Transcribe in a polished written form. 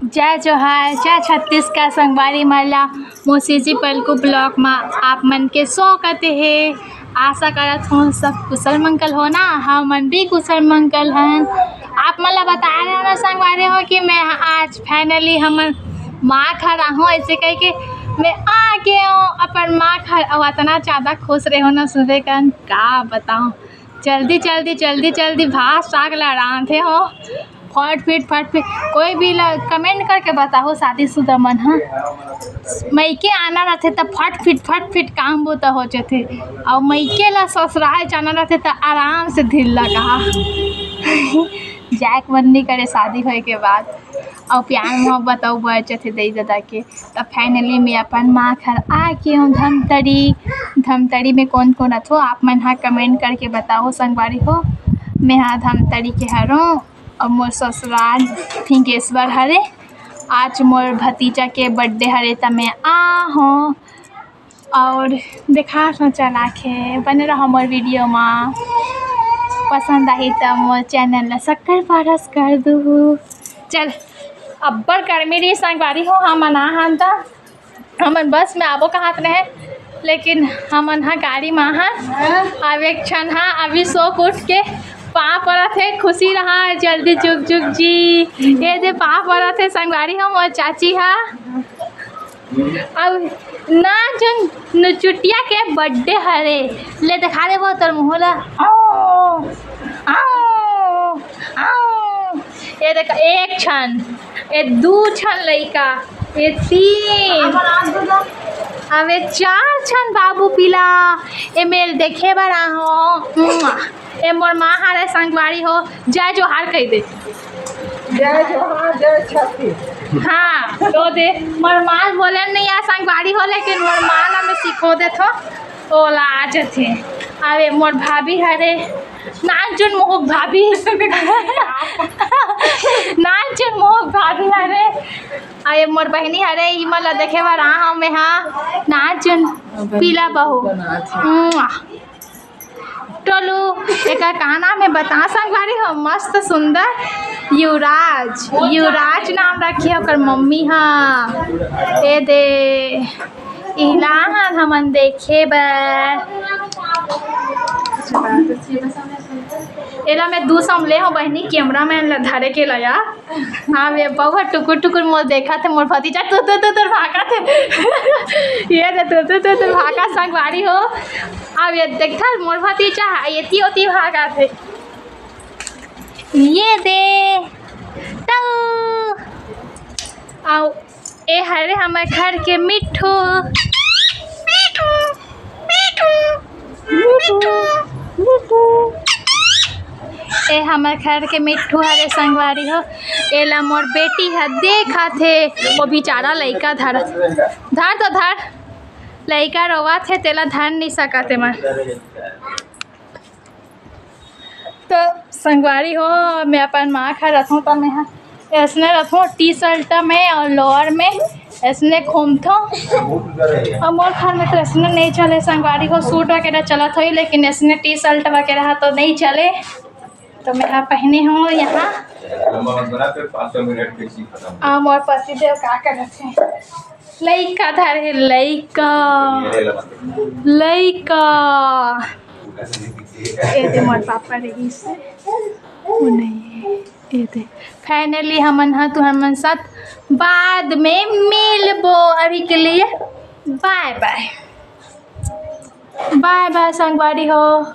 जय जोहार जय छत्तीसगढ़ संगवारी मरला मोसीजी पलकू ब्लॉक में आप मन के स्वागत है। आशा करत हूँ सब कुशल मंगल हो ना। हम मन भी कुशल मंगल हैं। आप मतलब बता रहे हो ना संगवारी हो कि मैं आज फाइनली हम माँ घर हूँ, ऐसे कह के मैं आ गया हूँ अपन माँ घर। और इतना ज़्यादा खुश रहे हो ना सुबह का बताऊँ। जल्दी जल्दी जल्दी जल्दी भाग साग लड़ा थे हो फट फिट कोई भी कमेंट करके बताओ शादीशुदा मन हाँ मैके आना रहते तो फट फिट काम बोता हो जाते। और मैके ला ससुराल जाना रहते तो आराम से ढील लगा जैक बंदी करे शादी होए के बाद। और प्यार मोहब्बत और बढ़ जाते दई दादा के। तब फाइनली मैं अपन माँ घर आ गई हूँ धमतरी में कौन कौन अथो आप मन हाँ कमेंट करके बताओ संगवारी हो। मैं हाँ धमतरी के हरों और मोर ससुराल फिंगेश्वर हरे। आज मोर भतीजा के बर्थडे हरे तो मैं आ हूँ और देखा चला के बने रहा मोर वीडियो में। पसंद आई तो मोर चैनल ला शक्कर पारस कर दू। चल अब्बर कर मेरी संगवारी हो हम हमन बस में आबो कहाँ रहे लेकिन हमन हाँ गाड़ी में हाँ अब एक क्षण हाँ अभी सो उठ के पा पड़ा थे खुशी रहा जल्दी जुग जी ये दे पा पड़ा थे संगवारी हम और चाची हाँ। अब ना जो चुटिया के बर्थडे हरे ले दिखा दे वो तर मुहला ये देख एक क्षण ये दू क्षण लइका ये तीन अब ये चार क्षण बाबू पिला ये मेल देखे बड़ा हो ए मोर माँ हारे संगवारी हो। जय जोहार कह दे जय जोहार जय छत्तीस। हाँ तो दे मोर माँ बोले नहीं आ संगवारी हो लेकिन मोर माँ ला मैं सिखो दे थो ओला आ जाते। अरे मोर भाभी हरे नाचुन मोहक भाभी नाचुन मोहक भाभी हरे। अरे मोर बहनी हरे इमला देखे बार आ मैं हाँ नाचुन पीला बहू टोलू एक कहा नाम है बता संगवारी हो मस्त सुंदर युवराज नाम रखिए ओकर मम्मी हाँ ए दे इला हमन देखे एला मैं दू समले हो बहनी कैमरा मैन धरे के लया। हाँ वे बहुत टुकुर मोर देखा थे मोर भतीजा तू भागा थे ये दे तू भागा संगवारी हो। अब ये देखा मोर भतीजा ये होती भागा थे ये दे आओ ए हरे हमारे घर के मिठू ए हमारे घर के मिठू हरे संगवारी हो। एला मोर बेटी है देखा थे वो बेचारा लइका धर लइका रोवा थे तेला धर नहीं सका थे मैं तो संगवारी हो। मैं अपन माँ खा रखूँ तो मैं ऐसने रखूँ टी शर्ट में और लोअर में ऐसने घूमता और मोर घर में तो ऐसने नहीं चले संगवारी हो। सूट वगैरह चला था ही लेकिन ऐसने टी शर्ट वगैरह तो नहीं चले तो मैं यहाँ पहने हूँ यहाँ। मोर पति देव का कर थे लइका धरे लइका ए दे मोर पापा रही से वो नहीं ए दे फाइनली हमन हाँ तो हमन साथ बाद में मिलबो। अभी के लिए बाय बाय संगवारी हो।